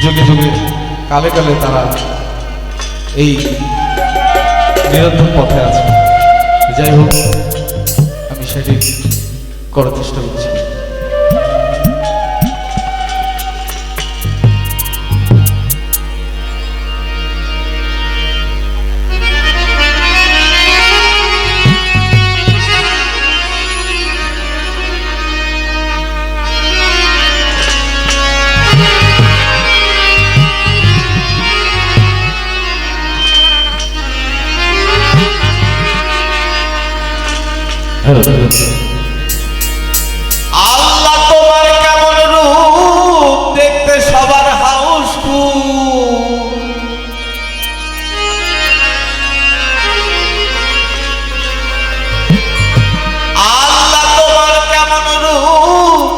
যুগে যুগে কালে কালে তারা এই নিরন্তর পথে আছে। যাই হোক, আমি সেটি করার চেষ্টা করছি। আল্লাহ তোমার কেমন রূপ দেখতে সবার হাউসফুল। আল্লাহ তোমার কেমন রূপ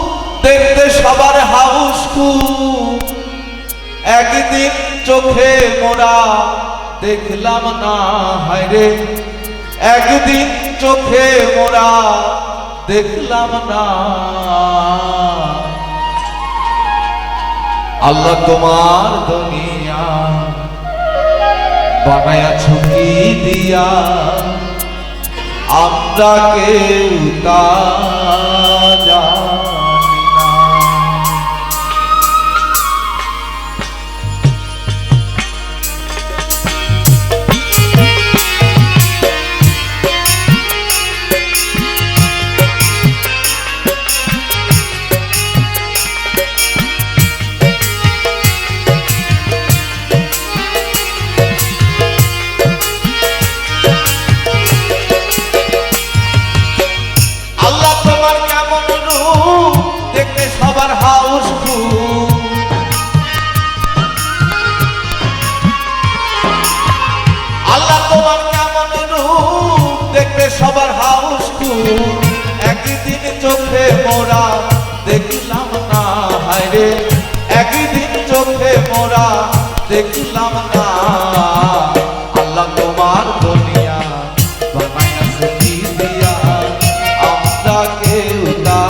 দেখতে সবার হাউসফুল। একদিন চোখে মোরা দেখলাম না, হায়রে একদিন চোখে মোরা দেখলাম না। আল্লাহ তোমার দুনিয়া বানায়াছো কি দিয়া, আমরা কেউ তা জানি না। সবার হাউসফুল। আল্লাহ তোমার কেমন রূপ দেখতে সবার হাউসফুল। একদিন চোখে মোরা দেখলাম না, হায়রে একদিন চোখে মোরা দেখলাম না। আল্লাহ তোমার দুনিয়া বানাইছে কি দিয়া, আমরা কেউ তা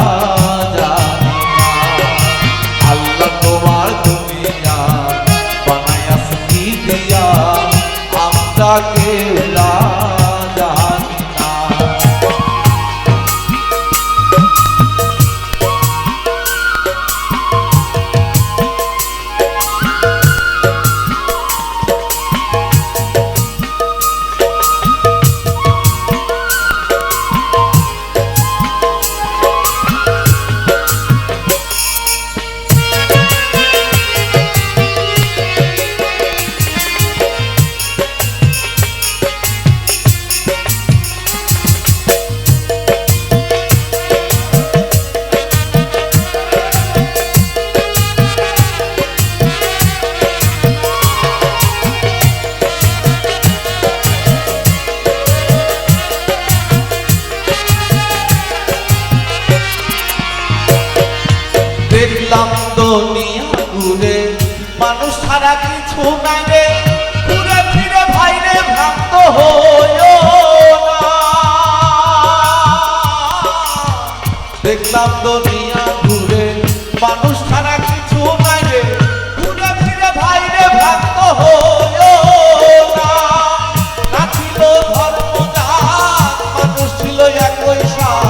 জানি না। আল্লাহ তোমার দুনিয়া বানাইছে কি দিয়া, আমরা কেউ তা জানি না। দেখলাম দুনিয়া ঘুরে, মানুষ ছাড়া কিছু নাই রে। ঘুরে ফিরে ভাইরে ভ্রান্ত হইও না। দেখলাম দুনিয়া ঘুরে, মানুষ ছাড়া কিছু নাই রে। ঘুরে ফিরে ভাইরে ভ্রান্ত হইও না। না ছিল ধর্ম জাত, মানুষ ছিল একই সাথ।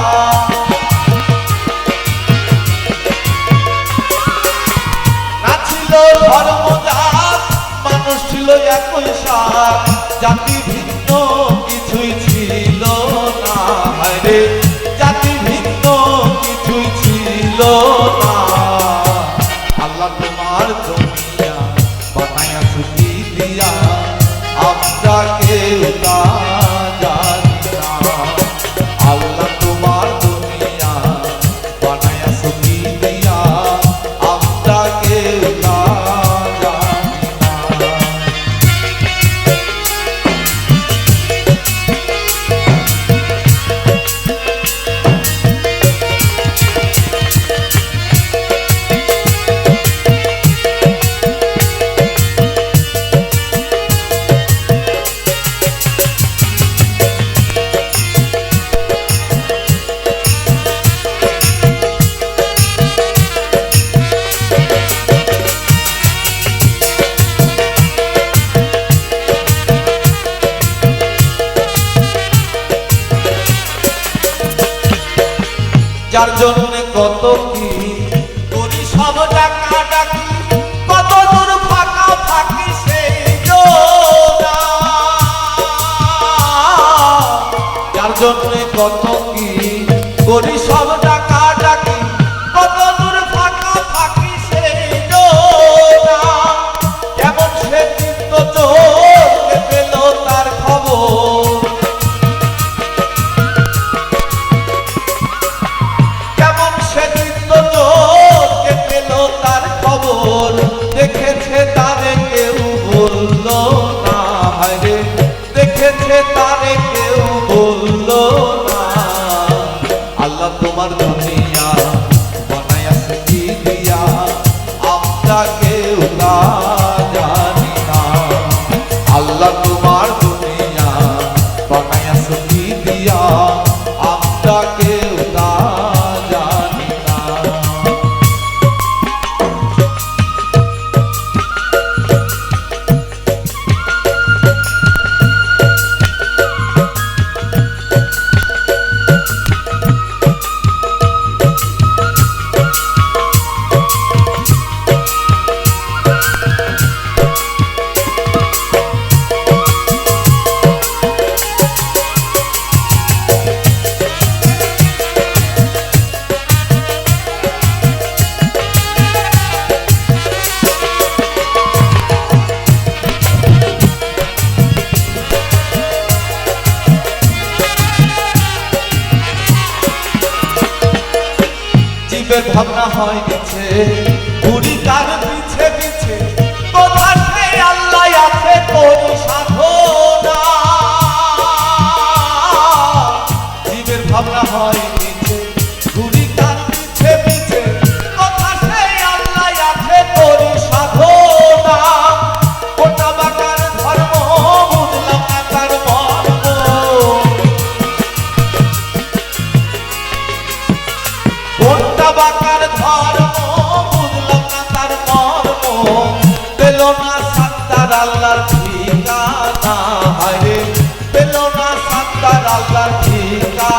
ধর্ম জাত মানুষ ছিল একই সাথ। জাতি ভিন্ন কিছুই ছিল না, হায়রে জাতি ভিন্ন কিছুই ছিল না। আল্লাহ তোমার দুনিয়া বানাইছে কি দিয়া, আমরা কেউ তা জানি না। আল্লাহ তোমার দুনিয়া বানাইছে কি দিয়া, আমরা কেউ তা যার জন্য কত কি করি সব ডাকা ডাকি, কত দূর ফাঁকা ফাঁকি সেই জোড়া। যার জন্য কত কি করি সব ডাকা ডাকি, কত দূর ফাঁকা ফাঁকি সেই জোড়া। কেমন সে চিত্ত চোখে পেল তার খবর, কেমন সে চিত্ত চোখে পেল তার খবর। দেখেছে তারে কেউ বলল না, হায়রে দেখেছে তারে কেউ বলল না। আল্লাহ তোমার দুনিয়া বানাইছে কি দিয়া, আমরা কেউ তা জানি না। আল্লাহ তোমার দুনিয়া বানাইছে কি দিয়া, আমরা কেউ তা জানি না। জীবের ভাবনা হয় নিচে, ঘুরি কার পিছে পিছে, কোথা সে আল্লাহ আছে করি সাধনা। জীবের ভাবনা হয় নিচে, ঘুরি কার পিছে পিছে, কোথা সে আল্লাহ আছে করি সাধনা। কোটা বাকার ধর্ম বুঝলাম না তার মর্ম, কোনটা বাকার ধর্ম বুঝলাম না তার মর্ম। পেল না সাত্তার আল্লাহর ঠিকানা, হায়রে পেল না সাত্তার আল্লাহর ঠিকানা।